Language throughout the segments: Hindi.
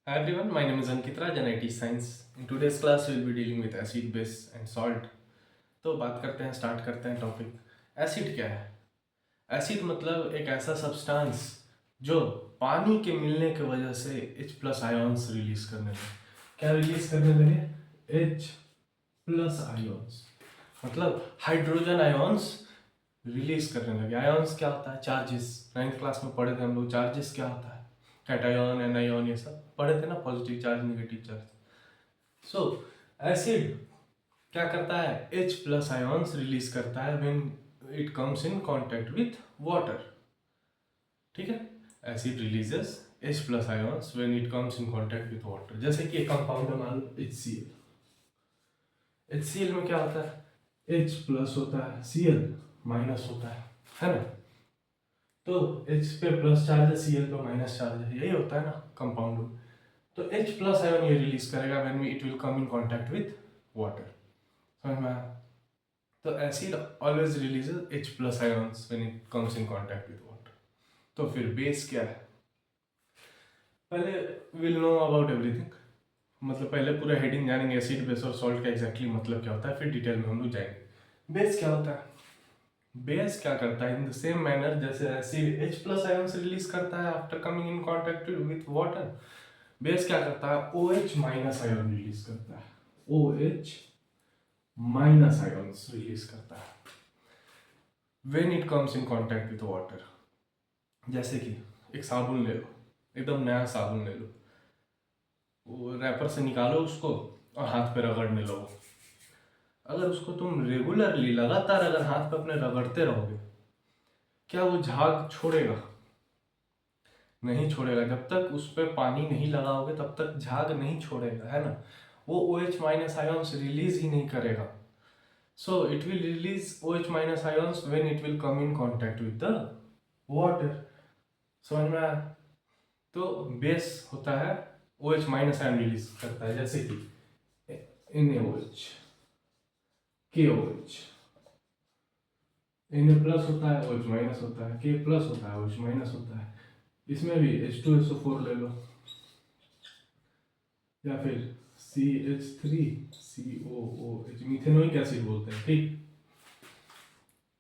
Hi everyone, my name is Ankit Raj and I teach science. In today's class, we'll be dealing with acid, base and salt. तो बात करते हैं, स्टार्ट करते हैं टॉपिक। एसिड क्या है? एसिड मतलब एक ऐसा सब्सटेंस जो पानी के मिलने की वजह से H प्लस आयोन्स रिलीज करने लगे। क्या रिलीज करने लगे? H प्लस आयोन्स मतलब हाइड्रोजन आयोन्स रिलीज करने लगे। आयोन्स क्या होता है? चार्जेस। 9th क्लास में पढ़े थे हम लोग, चार्जेस क्या होता है, कैटायन एनायन, ये सब पढ़े थे ना, पॉजिटिव चार्ज नेगेटिव चार्ज। सो एसिड क्या करता है? H प्लस आयोन्स रिलीज करता है when it comes in contact with water. ठीक है, acid releases H plus ions when it comes in contact with water. जैसे कि एक कंपाउंड है, मान लो HCl। HCl में क्या होता है? H प्लस होता है, Cl माइनस होता है ना। तो H पे प्लस चार्ज है, Cl पे माइनस चार्ज है, यही होता है ना कंपाउंड में। तो H प्लस आयन ये रिलीज करेगा when it will come in contact with water. समझ में आया? तो acid always releases H plus ions when it comes in contact with water. तो फिर बेस क्या है? पहले विल नो अबाउट एवरीथिंग, मतलब पहले पूरा हेडिंग जानेंगे, एसिड बेस और सॉल्ट का एग्जैक्टली मतलब क्या होता है, फिर डिटेल में हम लोग जाएंगे। बेस क्या होता है? बेस क्या करता है? इन द सेम मैनर जैसे acid H plus ions release करता है after coming in contact with water, base क्या करता है? OH माइनस आयन रिलीज करता है। OH माइनस आयन्स रिलीज करता है when it comes in contact with water. जैसे कि एक साबुन ले लो, एकदम नया साबुन ले लो, वो रैपर से निकालो उसको और हाथ पे रगड़ने लगो। अगर उसको तुम रेगुलरली लगातार अगर हाथ पे अपने रगड़ते रहोगे, क्या वो झाग छोड़ेगा? नहीं छोड़ेगा। जब तक उस पर पानी नहीं लगाओगे तब तक झाग नहीं छोड़ेगा, है ना। वो OH माइनस आयन्स रिलीज ही नहीं करेगा। So it will release OH minus ions when it will come in contact with the water. समझ में आया? तो बेस होता है OH माइनस आयन रिलीज करता है, जैसे कि NaOH, KOH। Na प्लस होता है, OH माइनस होता है, K प्लस होता है, OH माइनस होता है। इसमें भी H2SO4 ले लो, या फिर CH3COOH, मिथेनोइक एसिड बोलते हैं। ठीक,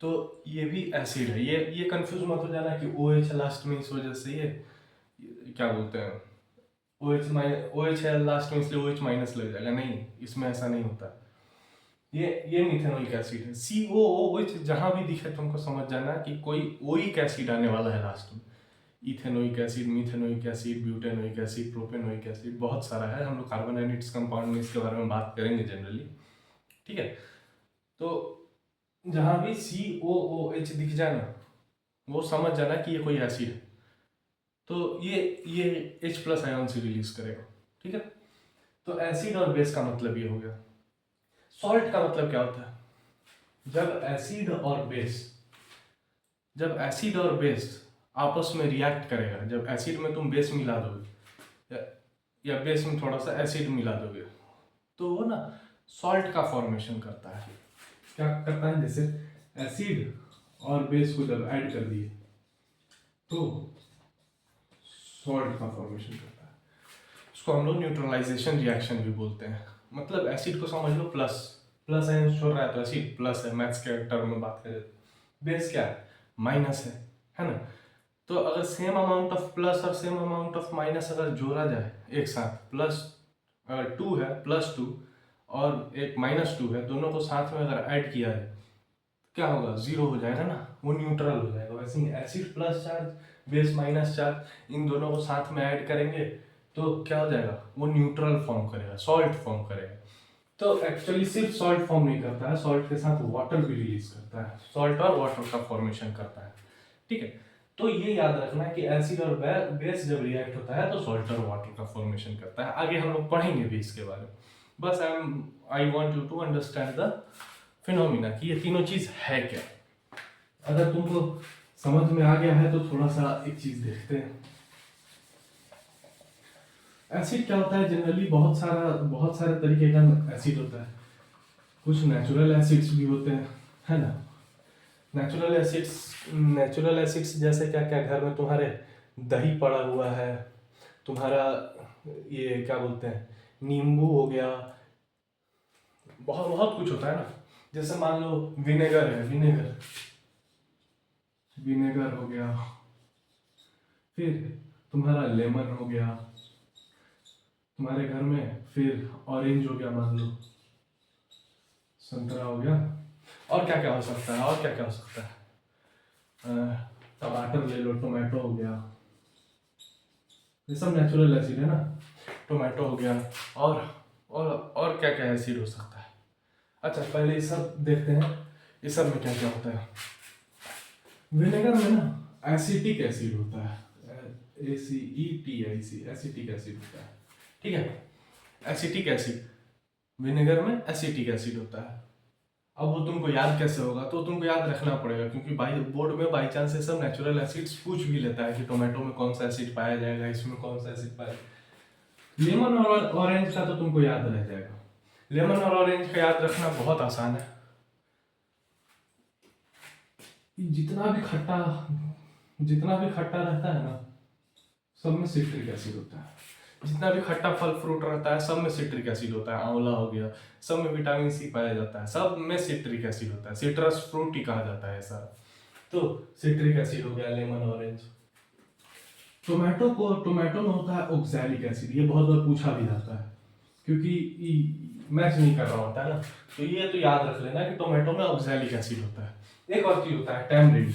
तो ये भी एसिड है। ये कंफ्यूज मत हो जाना कि OH लास्ट में इस वजह से ये क्या बोलते हैं, OH है लास्ट में इसलिए OH माइनस लग जाएगा। नहीं, इसमें ऐसा नहीं होता। ये मिथेनोइक एसिड है। COOH जहां भी दिखे तुमको समझ जाना कि कोई ओइक एसिड आने वाला है लास्ट में। Ethanoic acid, methanoic acid, butanoic acid, propanoic acid, बहुत सारा है। हम लोग कार्बोनाइट्स कंपाउंड में इसके बारे में बात करेंगे जनरली। ठीक है, तो जहां भी COOH दिख जाए ना, वो समझ जाना कि ये कोई एसिड है। तो ये H प्लस आयन से रिलीज करेगा। ठीक है, तो एसिड और बेस का मतलब ये हो गया। सॉल्ट का मतलब क्या होता है? जब एसिड और बेस आपस में रिएक्ट करेगा, जब एसिड में तुम बेस मिला दोगे या बेस में थोड़ा सा एसिड मिला दोगे, तो वो ना सॉल्ट का फॉर्मेशन करता है। क्या करता है? जैसे एसिड और बेस को जब ऐड कर दिए तो सॉल्ट का फॉर्मेशन करता है। इसको हम लोग न्यूट्रलाइजेशन रिएक्शन भी बोलते हैं। मतलब एसिड को समझ लो प्लस, प्लस आयन छोड़ रहा है तो एसिड प्लस है, मैथ्स के टर्म में बात करें तो। बेस क्या है? माइनस है ना। तो अगर सेम अमाउंट ऑफ प्लस और सेम अमाउंट ऑफ माइनस अगर जोड़ा जाए एक साथ, प्लस अगर 2 है, +2 और एक -2 है, दोनों को साथ में अगर ऐड किया है, क्या होगा? 0 हो जाएगा ना, वो न्यूट्रल हो जाएगा। वैसे ही acid plus charge, base minus charge, इन दोनों को साथ में ऐड करेंगे तो क्या हो जाएगा? वो न्यूट्रल फॉर्म करेगा, सॉल्ट फॉर्म करेगा। तो एक्चुअली सिर्फ सॉल्ट फॉर्म नहीं करता है, सॉल्ट के साथ वाटर भी रिलीज करता है, सॉल्ट और वाटर का फॉर्मेशन करता है। ठीक है, तो ये याद रखना है कि एसिड और बेस जब रिएक्ट होता है तो सॉल्ट और वाटर का फॉर्मेशन करता है। आगे हम लोग पढ़ेंगे भी इसके बारे में। बस I want you to understand the phenomena कि ये तीनों चीज है क्या। अगर तुमको समझ में आ गया है तो थोड़ा सा एक चीज देखते हैं। एसिड क्या होता है? जनरली बहुत सारे तरीके का एसिड होता है। कुछ नेचुरल एसिड्स भी होते हैं, है ना। नेचुरल एसिड्स जैसे क्या क्या, घर में तुम्हारे दही पड़ा हुआ है तुम्हारा ये क्या बोलते हैं, नींबू हो गया, बहुत बहुत कुछ होता है ना। जैसे मान लो विनेगर है, विनेगर विनेगर हो गया, फिर तुम्हारा लेमन हो गया तुम्हारे घर में, फिर ऑरेंज हो गया, मान लो संतरा हो गया, और क्या क्या हो सकता है, और क्या क्या हो सकता है, टमाटर ले लो, टोमेटो हो गया, ये सब नेचुरल एसिड है ना। टोमेटो हो गया, और क्या क्या एसिड हो सकता है। अच्छा पहले ये सब देखते हैं, ये सब में क्या क्या होता है। विनेगर में ना एसिटिक एसिड होता है, ACETIC, एसिटिक एसिड होता है, ठीक है। एसिटिक एसिड, विनेगर में एसिटिक एसिड होता है। अब वो तुमको याद कैसे होगा, तो तुमको याद रखना पड़ेगा, क्योंकि बाई बोर्ड में बाई चांस से सब नेचुरल एसिड्स पूछ भी लेता है कि टोमेटो में कौन सा एसिड पाया जाएगा, इसमें कौन सा एसिड पाया जाएगा। लेमन और ऑरेंज का तो तुमको याद रह जाएगा। लेमन और ऑरेंज का याद रखना बहुत आसान है। जितना भी खट्टा रहता है ना, सब में सिट्रिक एसिड होता है। जितना भी खट्टा फल फ्रूट रहता है, सब में सिट्रिक एसिड होता है। आंवला हो गया, सब में विटामिन सी पाया जाता है, सब में सिट्रिक एसिड होता है। सिट्रस फ्रूट ही कहा जाता है सारा। तो सिट्रिक एसिड हो गया, लेमन, ऑरेंज। टोमेटो में होता है ऑक्सैलिक एसिड। ये बहुत बार पूछा भी जाता है, क्योंकि मैच नहीं कर रहा होता है ना, तो ये तो याद रख लेना कि टोमेटो में ऑक्सैलिक एसिड होता है। एक और चीज होता है टैमरिंड।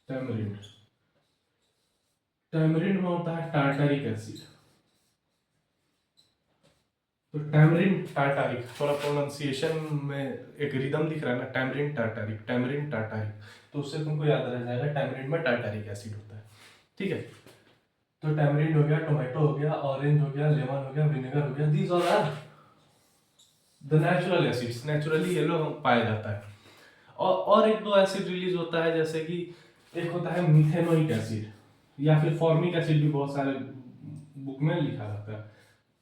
टैमरिंड टैमरिंड में होता है टार्टारिक एसिड। तो टैमरिन टार्टारिक, थोड़ा प्रोनाउंसिएशन में एक रिदम दिख रहा है ना, टैमरिन टार्टारिक, टैमरिन टार्टारिक, तो उससे तुमको याद रह जाएगा टैमरिन में टार्टारिक एसिड होता है, ठीक है। तो टैमरिन हो गया, टोमेटो हो गया, ऑरेंज हो गया, लेमन हो गया, विनेगर हो गया, these all are the natural acids, naturally ये लोग पाया जाता है। और एक दो एसिड रिलीज होता है, जैसे कि एक होता है मिथेनोइक एसिड, या फिर फॉर्मिक एसिड भी बहुत सारे बुक में लिखा रहता है।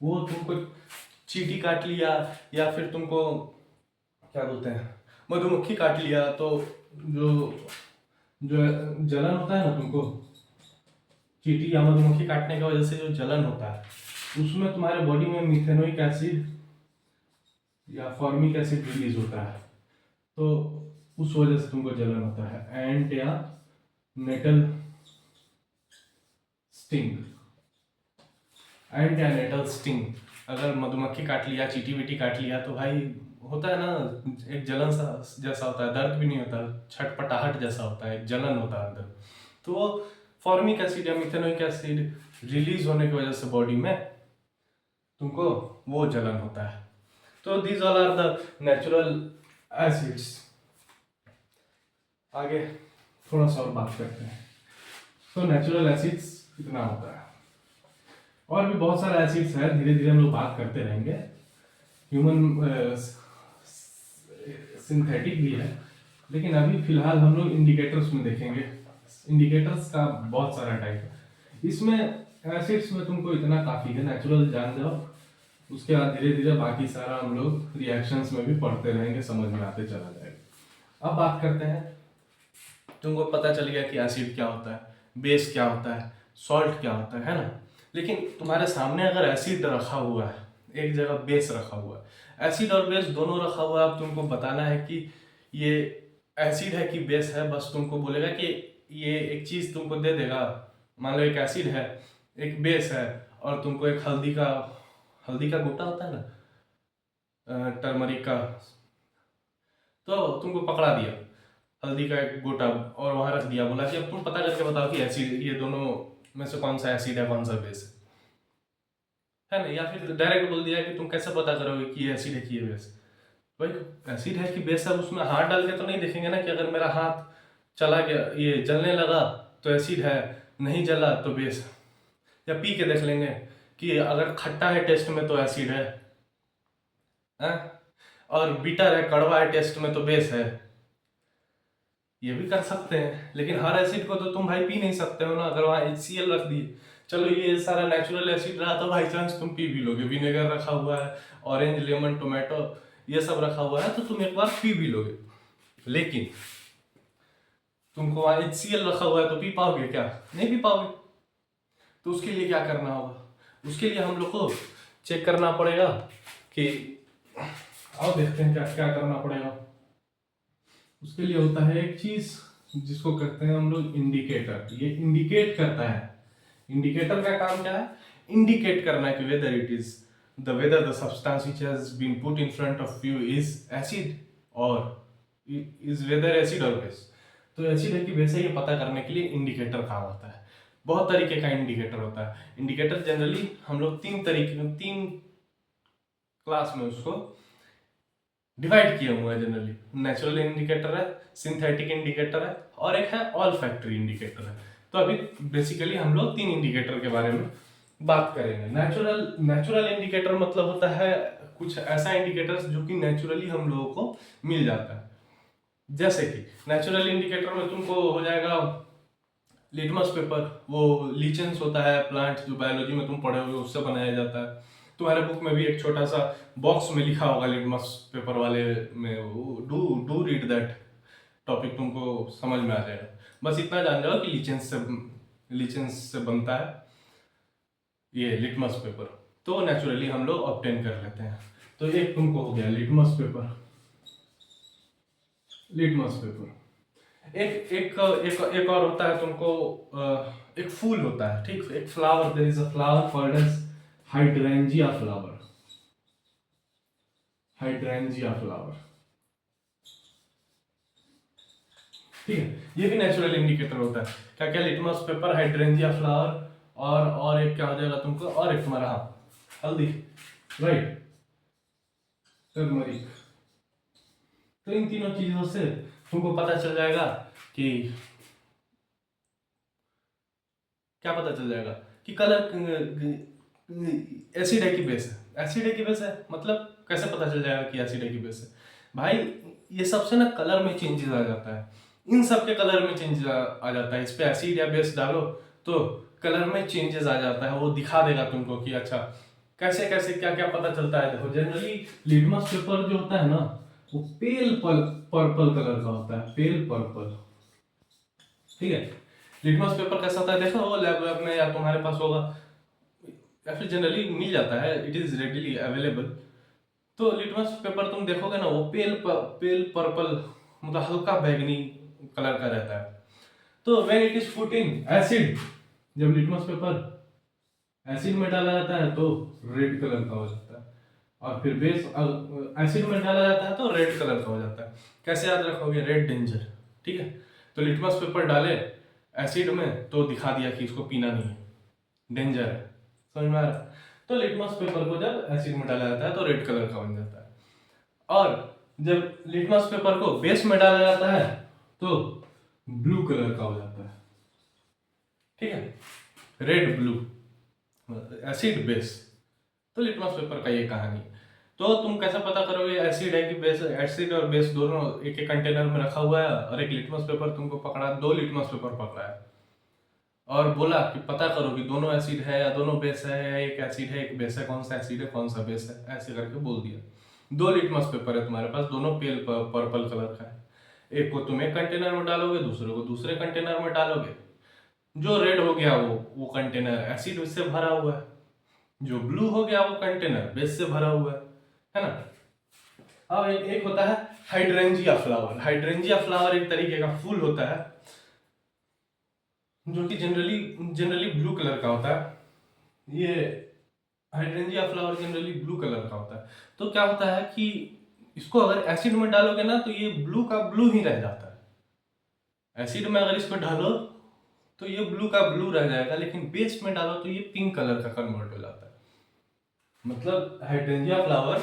वो तुमको चींटी काट लिया, या फिर तुमको क्या बोलते हैं, मधुमक्खी काट लिया, तो जो जो जलन होता है ना तुमको, चींटी या मधुमक्खी काटने की वजह से जो जलन होता है, उसमें तुम्हारे बॉडी में मिथेनोइक एसिड या फॉर्मिक एसिड रिलीज होता है, तो उस वजह से तुमको जलन होता है। एंट या नेटल स्टिंग, एंट या नेटल स्टिंग, अगर मधुमक्खी काट लिया, चींटी वीटी काट लिया, तो भाई होता है ना, एक जलन सा जैसा होता है, दर्द भी नहीं होता, छटपटाहट जैसा होता है, एक जलन होता है अंदर। तो वो फॉर्मिक एसिड या मिथेनोइक एसिड रिलीज होने की वजह से बॉडी में तुमको वो जलन होता है। तो these all are the natural acids. आगे थोड़ा सा और बात करते हैं। तो नेचुरल एसिड्स इतना होता है, और भी बहुत सारे एसिड्स हैं, धीरे धीरे हम लोग बात करते रहेंगे। ह्यूमन सिंथेटिक भी है, लेकिन अभी फिलहाल हम लोग इंडिकेटर्स में देखेंगे। इंडिकेटर्स का बहुत सारा टाइप है। इसमें एसिड्स में तुमको इतना काफ़ी है, नेचुरल जान जाओ, उसके बाद धीरे धीरे बाकी सारा हम लोग रिएक्शंस में भी पढ़ते रहेंगे, समझ में आते चला जाएगा। अब बात करते हैं, तुमको पता चल गया कि एसिड क्या होता है, बेस क्या होता है, सॉल्ट क्या होता है ना। लेकिन तुम्हारे सामने अगर एसिड रखा हुआ है, एक जगह बेस रखा हुआ है, एसिड और बेस दोनों रखा हुआ है, अब तुमको बताना है कि ये एसिड है कि बेस है। बस तुमको बोलेगा कि ये एक चीज़ तुमको दे देगा, मान लो एक एसिड है, एक बेस है, और तुमको एक हल्दी का गोटा होता है ना, टर्मरिक का, तो तुमको पकड़ा दिया हल्दी का एक गोटा और वहां रख दिया, बोला कि अब तुम पता करके बताओ कि एसिड, ये दोनों में से कौन सा एसिड है, कौन सा बेस है ना। या फिर डायरेक्ट बोल दिया कि तुम कैसे पता करोगे कि ये एसिड है कि ये बेस। भाई एसिड है कि बेस है, उसमें हाथ डाल के तो नहीं देखेंगे ना कि अगर मेरा हाथ चला गया, ये जलने लगा तो एसिड है, नहीं जला तो बेस है। या पी के देख लेंगे कि अगर खट्टा है टेस्ट में तो एसिड है, और बीटर है, कड़वा है टेस्ट में तो बेस है। ये भी कर सकते हैं, लेकिन हर एसिड को तो तुम भाई पी नहीं सकते हो ना। अगर वहाँ HCl रख दिए, चलो ये सारा नेचुरल एसिड रहा तो बाई चांस तुम पी भी लोगे, विनेगर रखा हुआ है, ऑरेंज, लेमन, टोमेटो ये सब रखा हुआ है, तो तुम एक बार पी भी लोगे। लेकिन तुमको वहाँ HCl रखा हुआ है तो पी पाओगे क्या? नहीं पी पाओगे। तो उसके लिए क्या करना होगा, उसके लिए हम लोग को चेक करना पड़ेगा कि आओ देखते हैं क्या क्या करना पड़ेगा। उसके लिए होता है एक चीज जिसको कहते हैं हम लोग इंडिकेटर। ये इंडिकेट करता है। इंडिकेटर का काम क्या है, इंडिकेट करना कि whether it is whether the substance which has been put in front of you is acid or is whether acid or base। तो एसिड है कि बेस है, ये पता करने के लिए इंडिकेटर काम होता है। बहुत तरीके का इंडिकेटर होता है। इंडिकेटर जनरली हम लोग तीन क्लास में उसको डिवाइड किए हुए हैं। जनरली नेचुरल इंडिकेटर है, सिंथेटिक इंडिकेटर है और एक है ऑल फैक्ट्री इंडिकेटर है। तो अभी बेसिकली हम लोग तीन इंडिकेटर के बारे में बात करेंगे। नेचुरल इंडिकेटर मतलब होता है कुछ ऐसा इंडिकेटर्स जो कि नेचुरली हम लोगों को मिल जाता है। जैसे कि नेचुरल इंडिकेटर में तुमको हो जाएगा लिटमस पेपर, वो लीचेंस होता है प्लांट जो बायोलॉजी में तुम पढ़े हुए उससे बनाया जाता है। तुम्हारे बुक में भी एक छोटा सा बॉक्स में लिखा होगा लिटमस पेपर वाले में, डू रीड दैट टॉपिक, तुमको समझ में आ जाएगा। बस इतना जान जाओ कि लीचेंस से बनता है ये लिटमस पेपर। तो नेचुरली हम लोग ऑब्टेन कर लेते हैं। तो एक तुमको हो गया लिटमस पेपर। एक एक एक एक और होता है तुमको, एक फूल होता है, ठीक, एक flower, there is a flower called as hydrangea flower. ठीक है, ये भी नेचुरल इंडिकेटर होता है। क्या क्या, लिटमस पेपर, हाइड्रेंजिया फ्लावर और एक क्या हो जाएगा तुमको, और एक तुम्हारा हल्दी, राइट, टर्मरिक। तो इन तीनों चीजों से तुमको पता चल जाएगा कि क्या पता चल जाएगा कि कलर एसिड है कि बेस है। एसिड है कि बेस है मतलब कैसे पता चल जाएगा कि एसिड है कि बेस है भाई, ये सबसे ना कलर में चेंजेस आ जाता है। इन सब के कलर में चेंजेस आ जाता है। इस पे एसिड या बेस डालो तो कलर में चेंजेस आ जाता है, वो दिखा देगा तुमको कि अच्छा कैसे कैसे क्या क्या पता चलता है। देखो जनरली लिटमस पेपर जो होता है ना वो पेल पर्पल कलर का होता है, पेल पर्पल। ठीक है, लिटमस पेपर कैसा होता है देखो, वो लैब में या तुम्हारे पास होगा या फिर जनरली मिल जाता है, इट इज रेडिली अवेलेबल। तो लिटमस पेपर तुम देखोगे ना वो पेल पर्पल मतलब हल्का बैगनी कलर का रहता है। तो when it is put in acid, जब लिटमस पेपर एसिड में डाला जाता है तो रेड कलर का हो जाता है, और फिर बेस एसिड में डाला जाता है तो रेड कलर का हो जाता है। कैसे याद रखोगे, रेड डेंजर। ठीक है, तो लिटमस पेपर डाले एसिड में तो दिखा दिया कि इसको पीना नहीं है, डेंजर है, समझ में आ रहा है। तो लिटमस पेपर को जब एसिड में डाला जाता है तो रेड कलर का बन जाता है, और जब लिटमस पेपर को बेस में डाला जाता है तो ब्लू कलर का हो जाता है। ठीक है, रेड ब्लू, एसिड बेस। तो लिटमस पेपर का ये कहानी है। तो तुम कैसे पता करोगे एसिड है कि बेस? एसिड और बेस दोनों एक एक कंटेनर में रखा हुआ है, और एक लिटमस पेपर तुमको पकड़ा, दो लिटमस पेपर पकड़ा है और बोला कि पता करो कि दोनों एसिड है या दोनों बेस है, या एक एसिड है एक बेस है, कौन सा एसिड है कौन सा बेस है, ऐसे करके बोल दिया। दो लिटमस पेपर है तुम्हारे पास, दोनों पेल पर्पल कलर का है। एक को तुम एक कंटेनर में डालोगे, दूसरे को दूसरे कंटेनर में डालोगे। जो रेड हो गया वो कंटेनर एसिड से भरा हुआ है, जो ब्लू हो गया वो कंटेनर बेस से भरा हुआ है ना। अब एक होता है हाइड्रेंजिया फ्लावर। हाइड्रेंजिया फ्लावर एक तरीके का फूल होता है जो कि जनरली ब्लू कलर का होता है। ये hydrangea flower generally blue colour का होता है। तो क्या होता है कि इसको अगर एसिड में डालोगे ना तो ये ब्लू का ब्लू ही रह जाता है। एसिड में अगर इसको डालो तो ये ब्लू का ब्लू रह जाएगा, लेकिन बेस में डालो तो ये पिंक कलर का कन्वर्ट हो जाता है। मतलब हाइड्रेंजिया फ्लावर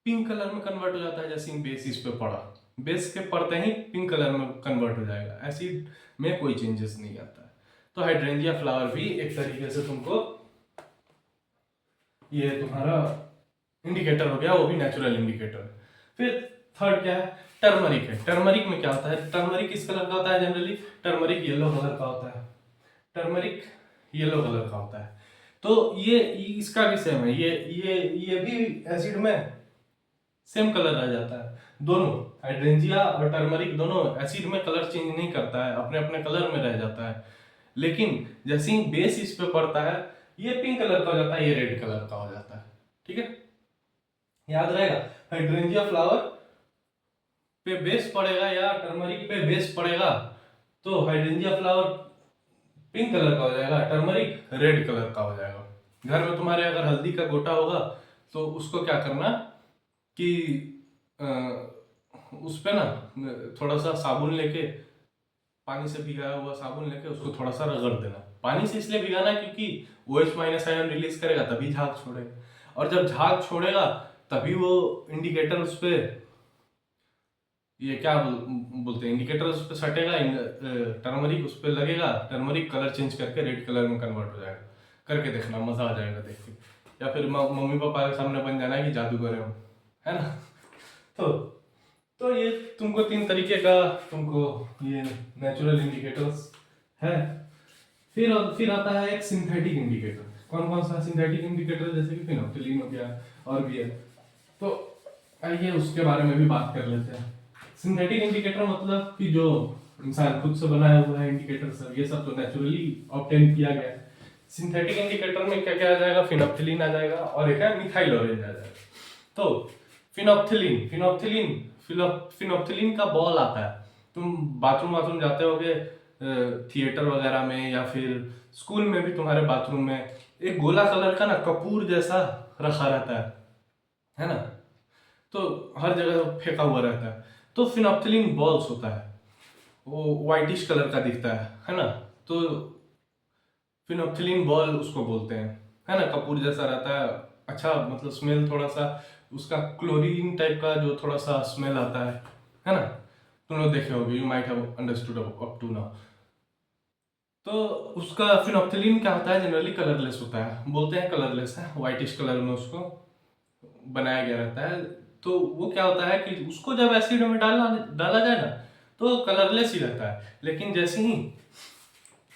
पिंक कलर में कन्वर्ट हो जाता है जैसे बेस इस पे पड़ा, बेस के पड़ते ही पिंक कलर में कन्वर्ट हो जाएगा, एसिड में कोई चेंजेस नहीं आता है। तो हाइड्रेंजिया फ्लावर भी एक तरीके से तुमको ये तुम्हारा इंडिकेटर हो गया, वो भी नेचुरल इंडिकेटर। फिर थर्ड क्या है, टर्मरिक है। टर्मरिक में क्या होता है, टर्मरिक किस कलर का होता है जनरली, टर्मरिक येलो कलर का होता है। टर्मरिक येलो कलर का होता है। तो ये इसका भी सेम है, ये भी एसिड में सेम कलर आ जाता है। दोनों हाइड्रेंजिया और टर्मरिक दोनों एसिड में कलर चेंज नहीं करता है, अपने अपने कलर में रह जाता है। लेकिन जैसे ही बेस इस पे पड़ता है ये पिंक कलर का हो जाता है, ये रेड कलर का हो जाता है। ठीक है, याद रहेगा। हाइड्रेंजिया फ्लावर पे बेस पड़ेगा या टर्मरिक पे बेस पड़ेगा तो हाइड्रेंजिया फ्लावर पिंक कलर का हो जाएगा, टर्मरिक रेड कलर का हो जाएगा। घर में तुम्हारे अगर हल्दी का गोटा होगा तो उसको क्या करना कि अ, उस पे ना थोड़ा सा साबुन लेके, पानी से भिगाया हुआ साबुन लेके उसको थोड़ा सा रगड़ देना। पानी से इसलिए भिगाना है क्योंकि OH माइनस आयन रिलीज करेगा तभी झाग छोड़ेगा, और जब झाग छोड़ेगा तभी वो इंडिकेटर उस पे, ये क्या बोलते हैं, इंडिकेटर उस पे सटेगा, टर्मरिक उस पे लगेगा, टर्मरिक कलर चेंज करके रेड कलर में कन्वर्ट हो जाएगा। करके देखना, मजा आ जाएगा देख के, या फिर मम्मी पापा के सामने बन जाना है कि जादूगर हो, है ना। तो ये तुमको 3 तरीके का तुमको ये नेचुरल इंडिकेटर्स है। फिर आता है एक सिंथेटिक इंडिकेटर। कौन कौन सा सिंथेटिक इंडिकेटर, जैसे कि फिनोप्टिलीन हो गया और भी है, तो आइए उसके बारे में भी बात कर लेते हैं। सिंथेटिक इंडिकेटर मतलब कि जो इंसान खुद से बनाया हुआ है इंडिकेटर सब, ये सब तो नेचुरली ऑब्टेन किया गया है। सिंथेटिक इंडिकेटर में क्या क्या आ जाएगा, फिनोप्थिलीन आ जाएगा और एक है मिथाइल ऑरेंज आ जाएगा। तो फिनोप्थिलीन फिनोप्थिलीन फिनोप्थिलीन का बॉल आता है। तुम बाथरूम जाते होगे थिएटर वगैरह में, या फिर स्कूल में भी तुम्हारे बाथरूम में एक गोला कलर का ना कपूर जैसा रखा रहता है ना, तो हर जगह फेंका हुआ रहता है। तो फिनोप्थिलीन बॉल्स होता है, वो व्हाइटिश कलर का दिखता है ना। तो फिनोप्थिलीन बॉल उसको बोलते हैं, है ना, कपूर जैसा रहता है। अच्छा, मतलब स्मेल थोड़ा सा उसका क्लोरीन टाइप का जो थोड़ा सा स्मेल आता है ना। तुम लोग देखे होगे, you might have understood up to now. तो उसका फिनोप्थिलीन क्या होता है, जनरली कलरलेस होता है, बोलते हैं कलरलेस है, व्हाइटिश कलर में उसको बनाया गया रहता है। तो वो क्या होता है कि उसको जब एसिड में डाला डाला जाए ना तो कलरलेस ही रहता है, लेकिन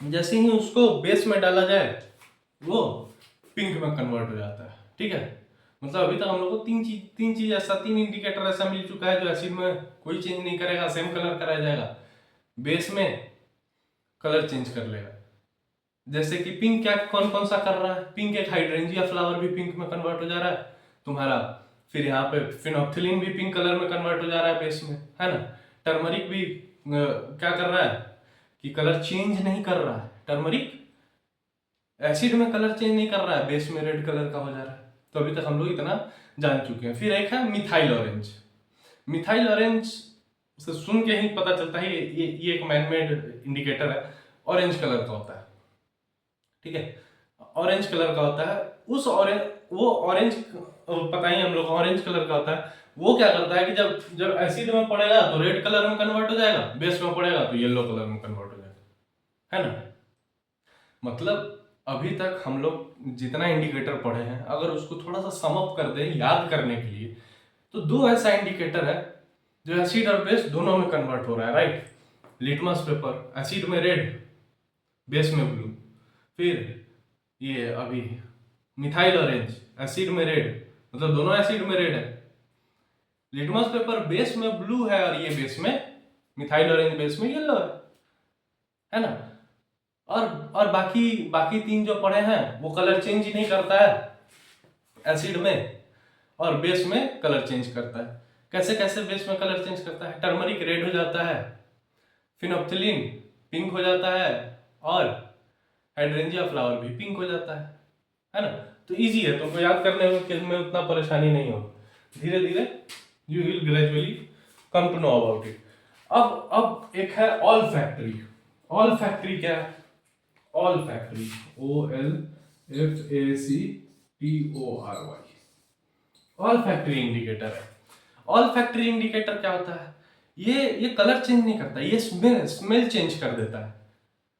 जैसे ही उसको बेस में डाला जाए वो पिंक में कन्वर्ट हो जाता है। ठीक है, मतलब अभी तक हम लोग को तीन इंडिकेटर ऐसा मिल चुका है जो एसिड में कोई चेंज नहीं करेगा, सेम कलर का रह जाएगा, बेस में कलर चेंज कर लेगा। जैसे कि पिंक क्या कौन कौन सा कर रहा है, पिंक एक हाइड्रेंजिया फ्लावर भी पिंक में कन्वर्ट हो जा रहा है तुम्हारा। फिर यहाँ पे फिनोप्थिलीन भी पिंक कलर में कन्वर्ट हो जा रहा है बेस में, है ना। टर्मरिक भी क्या कर रहा है कि कलर चेंज नहीं कर रहा है, टर्मरिक एसिड में कलर चेंज नहीं कर रहा है, बेस में रेड कलर का हो जा रहा है। तो अभी तक हम लोग इतना जान चुके हैं। फिर एक है मिथाइल ऑरेंज। मिथाइल ऑरेंज से सुन के ही पता चलता है ये एक मैनमेड इंडिकेटर है, ऑरेंज कलर का होता है। ठीक है, ऑरेंज कलर का होता है। उस ऑरेंज वो ऑरेंज पता ही हम लोग ऑरेंज कलर का होता है। वो क्या करता है कि जब जब एसिड में पड़ेगा तो रेड कलर में कन्वर्ट हो जाएगा, बेस में पड़ेगा तो येलो कलर में कन्वर्ट हो जाएगा, है ना। मतलब अभी तक हम लोग जितना इंडिकेटर पढ़े हैं, अगर उसको थोड़ा सा सम अप कर दे याद करने के लिए, तो 2 ऐसा इंडिकेटर है जो एसिड और बेस दोनों में कन्वर्ट हो रहा है, राइट। लिटमस पेपर, एसिड में रेड, बेस में ब्लू। फिर ये अभी मिथाइल ऑरेंज, एसिड में रेड, मतलब दोनों एसिड में रेड है। लिटमस पेपर बेस में ब्लू है और ये बेस में, मिथाइल ऑरेंज बेस में येलो है ना। और बाकी बाकी 3 जो पड़े हैं वो कलर चेंज ही नहीं करता है, एसिड में और बेस में कलर चेंज करता है। कैसे कैसे बेस में कलर चेंज करता है, टर्मरिक रेड हो जाता है, फिनोप्थिलीन पिंक हो जाता है, और हाइड्रेंजिया फ्लावर भी पिंक हो जाता है ना। तो इजी है, तुमको याद करने में उतना परेशानी नहीं होगी। धीरे धीरे you will gradually come to know about it. अब एक है ऑल फैक्ट्री। ऑल फैक्ट्री क्या है, olfactory, OLFACTORY, olfactory indicator है। ऑल फैक्ट्री इंडिकेटर क्या होता है, ये कलर चेंज नहीं करता, ये स्मेल चेंज कर देता है।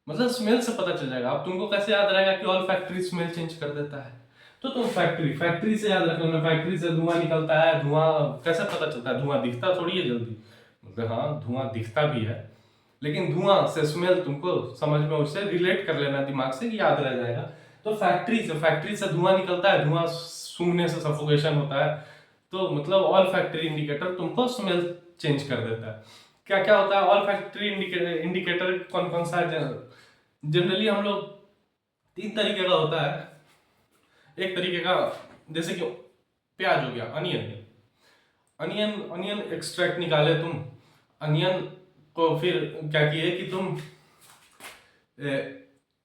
मतलब स्मेल से पता चल जाएगा। अब तुमको कैसे याद रहेगा कि ऑल फैक्ट्री स्मेल चेंज कर देता है, तो तुम फैक्ट्री से याद रख लेना। फैक्ट्री से धुआं निकलता है, धुआं कैसे पता चलता है, धुआं दिखता थोड़ी है जल्दी, मतलब हाँ धुआं दिखता भी है, लेकिन धुआं से स्मेल तुमको समझ में, उससे रिलेट कर लेना दिमाग से, याद रह जाएगा। तो फैक्ट्री से धुआं निकलता है, धुआं सूंघने से सफोकेशन होता है। तो मतलब ऑल फैक्ट्री इंडिकेटर तुमको स्मेल चेंज कर देता है। क्या क्या होता है ऑल फैक्ट्री इंडिकेटर, कौन कौन सा जनरली हम लोग 3 तरीके का होता है। एक तरीके का जैसे कि प्याज हो गया, अनियन। अनियन अनियन एक्सट्रैक्ट निकाले तुम, अनियन को फिर क्या किए कि तुम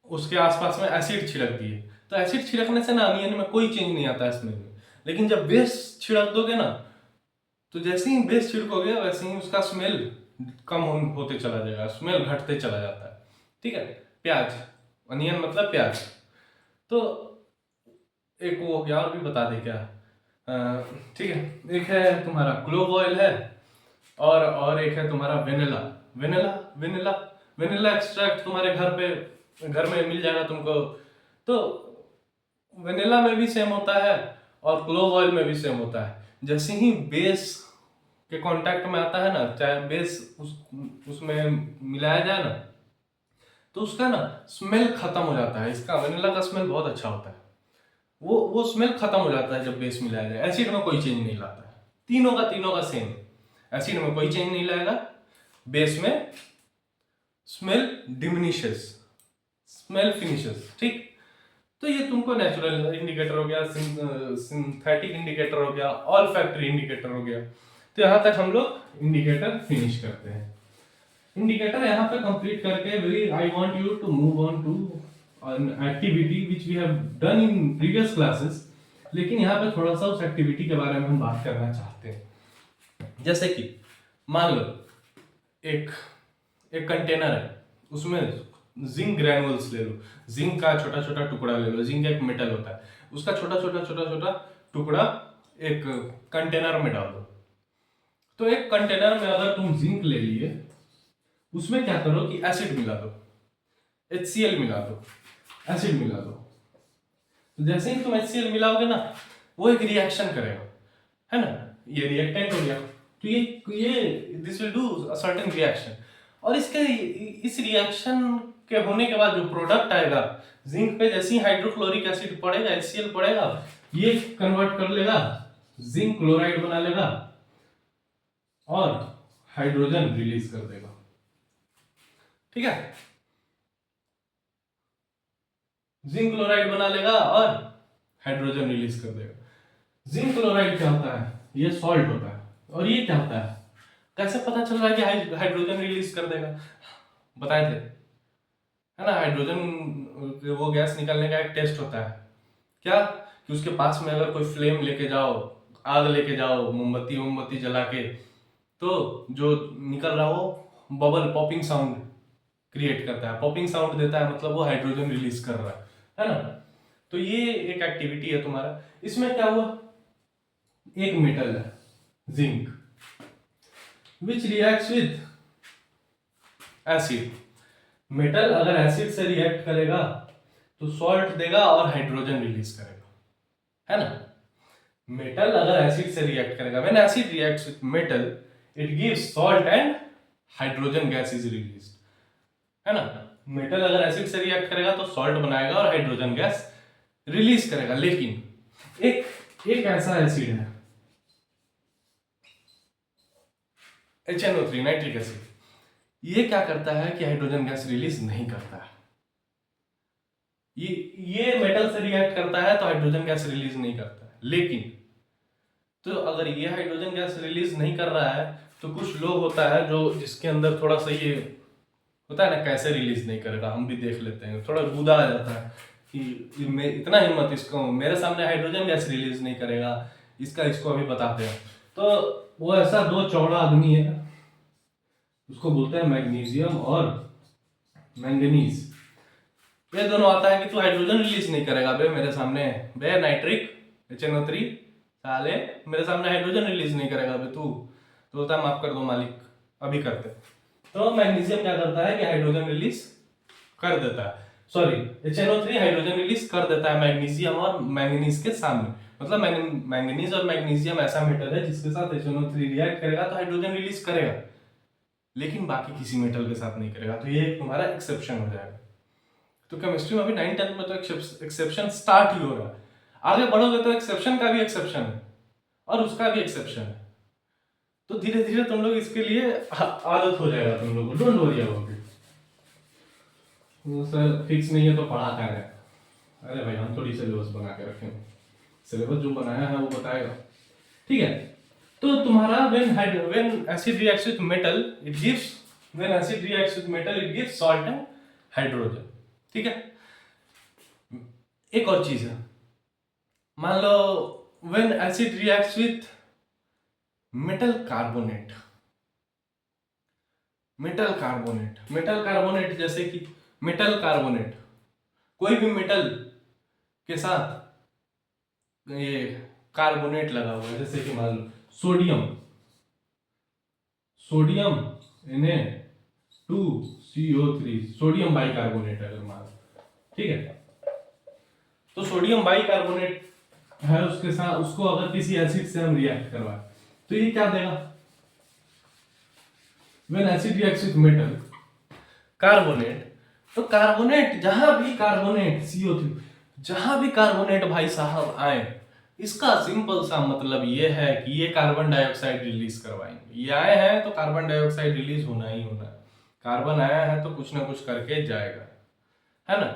उसके आसपास में एसिड छिड़क दिए। तो एसिड छिड़कने से ना अनियन में कोई चेंज नहीं आता स्मेल में। लेकिन जब बेस छिड़क दोगे ना, तो जैसे ही बेस छिड़कोगे वैसे ही उसका स्मेल कम होते चला जाएगा, स्मेल घटते चला जाता है। ठीक है, प्याज, अनियन मतलब प्याज। तो एक वो हो गया, और भी बता दे क्या। ठीक है, एक है तुम्हारा क्लोव ऑयल है, और एक है तुम्हारा vanilla. Vanilla vanilla vanilla extract तुम्हारे घर में मिल जाएगा तुमको। तो वेनिला में भी सेम होता है और क्लोव ऑयल में भी सेम होता है। जैसे ही बेस के कांटेक्ट में आता है ना, चाहे बेस उसमें मिलाया जाए ना, तो उसका ना स्मेल खत्म हो जाता है। इसका वेनिला का स्मेल बहुत अच्छा होता है। वो स्मेल खत्म हो जाता है जब बेस मिलाया जाए। एसिड में कोई चेंज नहीं लाता है, तीनों का सेम। एसिड में कोई चेंज नहीं लाएगा, बेस में स्मेल डिमिनिशेस, स्मेल फिनिशेस। ठीक, तो ये तुमको नेचुरल इंडिकेटर हो गया, सिंथेटिक इंडिकेटर हो गया, ऑल फैक्ट्री इंडिकेटर हो गया। तो यहां तक हम लोग इंडिकेटर फिनिश करते हैं। इंडिकेटर यहाँ पे कंप्लीट करके we I want you to move on to an activity which we have done in previous classes। लेकिन यहाँ पे थोड़ा सा उस एक्टिविटी के बारे में हम बात करना चाहते हैं। जैसे कि मान लो एक एक कंटेनर है, उसमें जिंक ग्रैनुअल्स ले लो, जिंक का छोटा छोटा टुकड़ा ले लो। जिंक एक मेटल होता है, उसका छोटा छोटा टुकड़ा एक कंटेनर में डाल दो। तो एक कंटेनर में अगर तुम जिंक ले लिए, उसमें क्या करो कि एसिड मिला दो, HCl मिला दो, एसिड मिला दो। तो जैसे ही तुम HCl मिलाओगे ना, वो एक रिएक्शन करेगा, है ना, ये रिएक्टेंट हो गया। तो ये this will do a certain reaction, और इस रिएक्शन के होने के बाद जो प्रोडक्ट आएगा जिंक पे, जैसे ही हाइड्रोक्लोरिक एसिड पड़ेगा, HCl पड़ेगा, ये कन्वर्ट कर लेगा, जिंक क्लोराइड बना लेगा और हाइड्रोजन रिलीज कर देगा। ठीक है, जिंक क्लोराइड बना लेगा और हाइड्रोजन रिलीज कर देगा। जिंक क्लोराइड क्या होता है? ये सॉल्ट होता है। और ये क्या होता है? कैसे पता चल रहा है कि हाइड्रोजन रिलीज कर देगा? बताए थे, है ना, हाइड्रोजन वो गैस निकलने का एक टेस्ट होता है। क्या कि उसके पास में अगर कोई फ्लेम लेके जाओ, आग लेके जाओ, मोमबत्ती जला के, तो जो निकल रहा हो बबल पॉपिंग साउंड क्रिएट करता है, पॉपिंग साउंड देता है, मतलब वो हाइड्रोजन रिलीज कर रहा है ना। तो ये एक एक्टिविटी है तुम्हारा। इसमें क्या हुआ, एक मेटल है zinc, which reacts with acid. Metal अगर एसिड से रिएक्ट करेगा तो सॉल्ट देगा और हाइड्रोजन रिलीज करेगा, है ना। मेटल अगर एसिड से रिएक्ट करेगा, when acid reacts with metal it gives salt and hydrogen gas is released, है ना। मेटल अगर एसिड से रिएक्ट करेगा तो सॉल्ट बनाएगा और हाइड्रोजन गैस रिलीज करेगा। लेकिन एक ऐसा एसिड है HNO3 नाइट्रिक एसिड, ये क्या करता है कि हाइड्रोजन गैस रिलीज नहीं करता है। ये मेटल से रिएक्ट करता है तो हाइड्रोजन गैस रिलीज नहीं करता है। लेकिन तो अगर ये हाइड्रोजन गैस रिलीज नहीं कर रहा है, तो कुछ लोग होता है जो जिसके अंदर थोड़ा सा ये होता है ना, कैसे रिलीज नहीं करेगा, हम भी देख लेते हैं, थोड़ा गुदा आ जाता है कि इतना हिम्मत इसको, मेरे सामने हाइड्रोजन गैस रिलीज नहीं करेगा, इसको अभी बताते हैं। तो वो ऐसा दो चौड़ा आदमी है, उसको बोलते हैं मैग्नीशियम और मैंगनीज। ये दोनों आता है कि तू हाइड्रोजन रिलीज नहीं करेगा बे मेरे सामने, बे नाइट्रिक HNO3 साले, मेरे सामने हाइड्रोजन रिलीज नहीं करेगा बे तू। तो होता है माफ कर दो मालिक, अभी करते। तो मैग्नीशियम क्या करता है कि हाइड्रोजन रिलीज कर देता है, सॉरी HNO3 हाइड्रोजन रिलीज कर देता है मैग्नीशियम और मैंगनीज के सामने। मतलब मैंगनीज और मैग्नीशियम ऐसा मेटल है जिसके साथ HNO3 रिएक्ट करेगा तो हाइड्रोजन रिलीज करेगा, लेकिन बाकी किसी मेटल के साथ नहीं करेगा। तो ये तुम्हारा एक्सेप्शन हो जाएगा। तो केमिस्ट्री में अभी 9th-10th में तो एक्सेप्शन स्टार्ट ही हो रहा है, आगे बढ़ोगे तो एक्सेप्शन का भी एक्सेप्शन है और उसका भी एक्सेप्शन है। तो धीरे धीरे तुम लोग इसके लिए आदत हो जाएगा तुम लोग को, don't worry about it. Sir fix नहीं है तो पढ़ा क्या है? अरे भाई हम थोड़ी सिलेबस बना के रखे हैं, सिलेबस जो बनाया है वो बताएगा। ठीक है, तो तुम्हारा when acid reacts with metal it gives, when acid reacts with metal it gives salt and hydrogen. ठीक है, एक और चीज है, मान लो when acid reacts with metal carbonate, metal carbonate जैसे कि मेटल कार्बोनेट, कोई भी मेटल के साथ ये कार्बोनेट लगा हुआ है, जैसे कि मान लो sodium, sodium Na2CO3, sodium bicarbonate अगर मान लो, ठीक है, तो सोडियम बाइकार्बोनेट है, उसके साथ उसको अगर किसी एसिड से हम रिएक्ट करवाए तो ये क्या देगा? When acid reacts with metal carbonate, तो कार्बोनेट जहां भी कार्बोनेट CO3, जहां भी कार्बोनेट भाई साहब आए, इसका सिंपल सा मतलब ये है कि ये कार्बन डाइऑक्साइड रिलीज करवाएंगे। ये आए हैं तो कार्बन डाइऑक्साइड रिलीज होना ही होना है, कार्बन आया है तो कुछ ना कुछ करके जाएगा, है ना।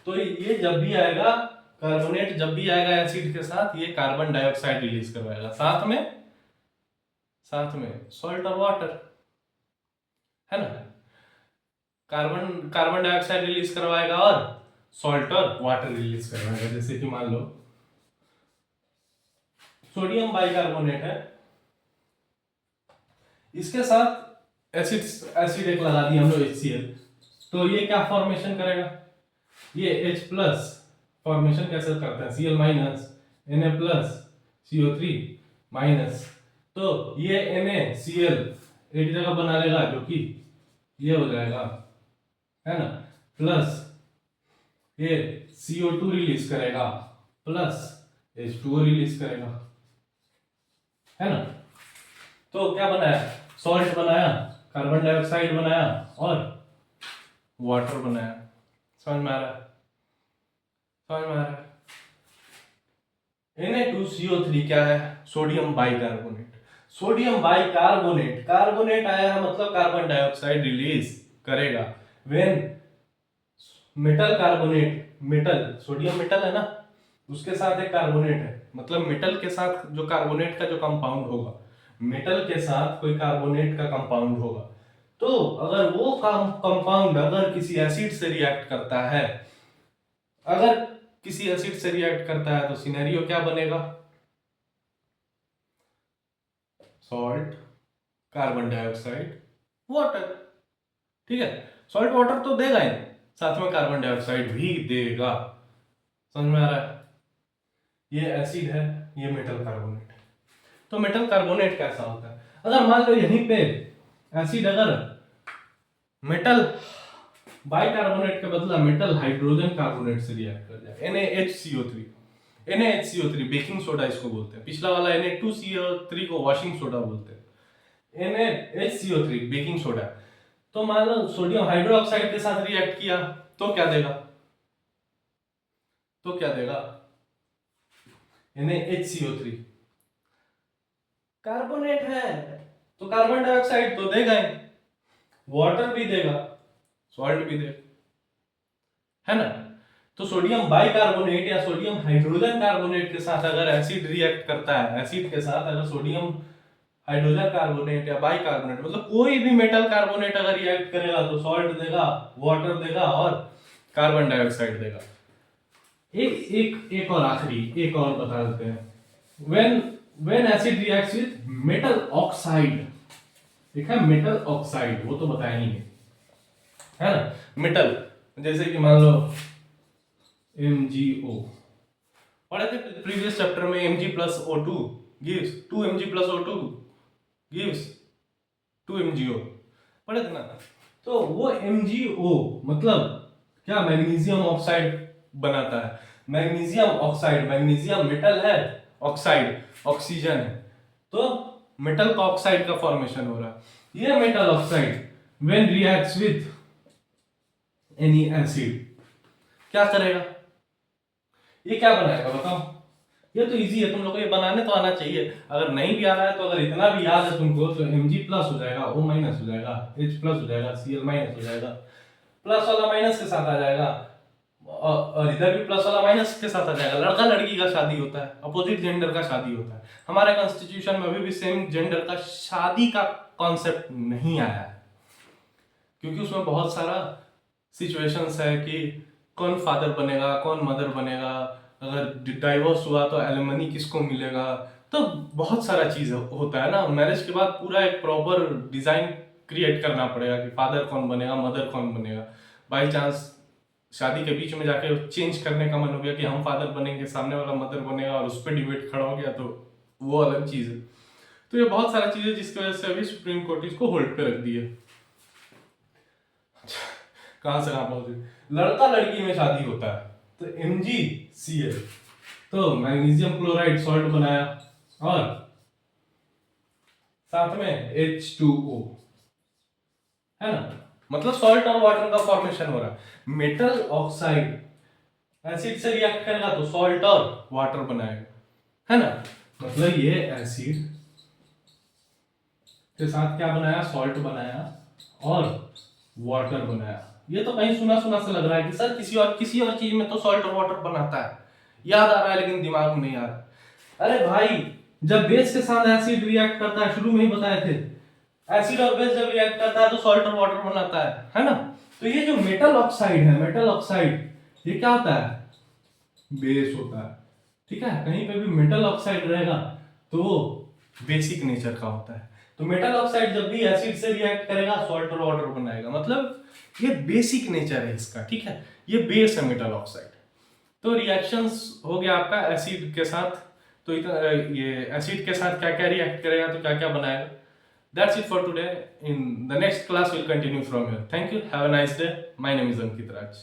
तो ये जब भी आएगा कार्बोनेट, जब भी आएगा एसिड के साथ, ये कार्बन डाइऑक्साइड रिलीज करवाएगा, साथ में सॉल्ट और वाटर, है ना। कार्बन डाइऑक्साइड रिलीज करवाएगा और सॉल्ट और वाटर रिलीज करवाएगा। जैसे कि मान लो सोडियम बाइकार्बोनेट है, इसके साथ एसिड एक लगा दिया हम लोग HCl, तो ये क्या फॉर्मेशन करेगा? ये H प्लस फॉर्मेशन कैसे करते हैं? Cl minus Na plus CO3 minus, तो ये NaCl एक जगह बना लेगा जो कि ये हो जाएगा, है ना, प्लस ये CO2 रिलीज करेगा प्लस H2O रिलीज करेगा, है ना। तो क्या बनाया? सॉल्ट बनाया, कार्बन डाइऑक्साइड बनाया और वाटर बनाया। समझ में आ रहा है? समझ में आ रहा है? Na2CO3 क्या है? Sodium bicarbonate. Sodium bicarbonate, carbonate आया है मतलब कार्बन डाइऑक्साइड रिलीज करेगा। When metal carbonate, metal sodium metal है ना, उसके साथ एक कार्बोनेट है, मतलब मेटल के साथ जो कार्बोनेट का जो कंपाउंड होगा, मेटल के साथ कोई कार्बोनेट का कंपाउंड होगा, तो अगर वो कंपाउंड अगर किसी एसिड से रिएक्ट करता है, अगर किसी एसिड से रिएक्ट करता है तो सिनेरियो क्या बनेगा? Salt, carbon dioxide, water. ठीक है, सॉल्ट वाटर तो देगा ही, साथ में कार्बन डाइऑक्साइड भी देगा। समझ में आ रहा है? ये एसिड है, ये मेटल कार्बोनेट। तो मेटल कार्बोनेट कैसा होता है? अगर मान लो यहीं पे एसिड अगर मेटल बाइकार्बोनेट के बदला मेटल हाइड्रोजन कार्बोनेट से रिएक्ट कर जाए, NaHCO3, NaHCO3 बेकिंग सोडा इसको बोलते हैं, पिछला वाला Na2CO3 को वॉशिंग सोडा बोलते हैं, NaHCO3 बेकिंग सोडा। तो मान लो सोडियम हाइड्रोक्साइड के साथ रिएक्ट किया तो क्या देगा? NaHCO3 कार्बोनेट है तो कार्बन डाइऑक्साइड तो देगा ही, वाटर भी देगा, सॉल्ट भी देगा, है ना। तो सोडियम बाइकार्बोनेट या सोडियम हाइड्रोजन कार्बोनेट के साथ अगर एसिड रिएक्ट करता है, एसिड के साथ अगर सोडियम हाइड्रोजन कार्बोनेट या बाइकार्बोनेट, मतलब कोई भी मेटल कार्बोनेट अगर रिएक्ट करेगा तो सॉल्ट देगा, वाटर देगा और कार्बन डाइऑक्साइड देगा। एक और आखिरी एक और बता देते हैं। When acid reacts with metal oxide, ठीक है, मेटल ऑक्साइड वो तो बताया ही है ना, मेटल, जैसे कि मान लो MgO, पढ़े थे प्रीवियस चैप्टर में, Mg plus O2 gives 2Mg plus O2 gives 2MgO, पढ़े थे ना। तो वो MgO मतलब क्या? मैग्नीशियम ऑक्साइड बनाता है। मैग्नीशियम ऑक्साइड, मैग्नीशियम मेटल है, ऑक्साइड ऑक्सीजन है, तो मेटल का ऑक्साइड का फॉर्मेशन हो रहा है। ये metal oxide when reacts with any acid क्या करेगा? ये क्या बनाएगा बताओ? ये तो इजी है, तुम लोग को ये बनाने तो आना चाहिए। अगर नहीं भी आ रहा है तो अगर इतना भी याद है तुमको तो Mg प्लस हो जाएगा, O माइनस हो जाएगा, H प्लस हो जाएगा, Cl माइनस हो जाएगा, प्लस वाला माइनस के साथ आ जाएगा, और इधर भी प्लस वाला माइनस के साथ आ जाएगा। लड़का लड़की का शादी होता है, अपोजिट जेंडर का शादी होता है। हमारे कॉन्स्टिट्यूशन में अभी भी सेम जेंडर का शादी का कॉन्सेप्ट नहीं आया है, क्योंकि उसमें बहुत सारा सिचुएशंस है कि कौन फादर बनेगा, कौन मदर बनेगा, अगर डाइवोर्स हुआ तो एलिमनी किसको मिलेगा, तो बहुत सारा चीज होता है ना। मैरिज के बाद पूरा एक प्रॉपर डिजाइन क्रिएट करना पड़ेगा कि फादर कौन बनेगा, मदर कौन बनेगा। बाई चांस शादी के बीच में जाके चेंज करने का मन हो गया कि हम फादर बनेंगे, सामने वाला मदर बनेगा, और उस पर डिबेट खड़ा हो गया, तो वो अलग चीज है। तो ये बहुत सारा चीज है जिसकी वजह से अभी सुप्रीम कोर्ट इसको होल्ड पे रख दिया। कहां से कहां पहुंचे, लड़का लड़की में शादी होता है तो MgCl, तो मैग्नीशियम क्लोराइड सॉल्ट बनाया, और साथ में H2O, है ना, मतलब सॉल्ट और वाटर का फॉर्मेशन हो रहा है। मेटल ऑक्साइड एसिड से रिएक्ट करेगा तो सॉल्ट और वाटर बनाएगा, है ना। मतलब ये एसिड के साथ क्या बनाया, सॉल्ट बनाया और वाटर बनाया। ये तो कहीं सुना सुना सा लग रहा है कि सर किसी और चीज में तो सॉल्ट और वाटर बनाता है, याद आ रहा है लेकिन दिमाग में नहीं आ रहा। अरे भाई, जब बेस के साथ एसिड रिएक्ट करता है, शुरू में ही बताए थे, एसिड और बेस जब रिएक्ट करता है तो सॉल्ट और वाटर बनाता है ना। तो ये जो मेटल ऑक्साइड है, मेटल ऑक्साइड ये क्या होता है, बेस होता है, ठीक है। कहीं पे भी मेटल ऑक्साइड रहेगा तो वो बेसिक नेचर का होता है। तो मेटल ऑक्साइड जब भी एसिड से रिएक्ट करेगा सॉल्ट और वाटर बनाएगा, मतलब ये बेसिक नेचर है इसका, ठीक है। ये बेस है मेटल ऑक्साइड। तो रिएक्शंस हो गया आपका एसिड के साथ, तो ये एसिड के साथ क्या क्या रिएक्ट करेगा तो क्या क्या बनाएगा। That's it for today. In the next class, we'll continue from here. Thank you. Have a nice day. My name is Ankit Raj.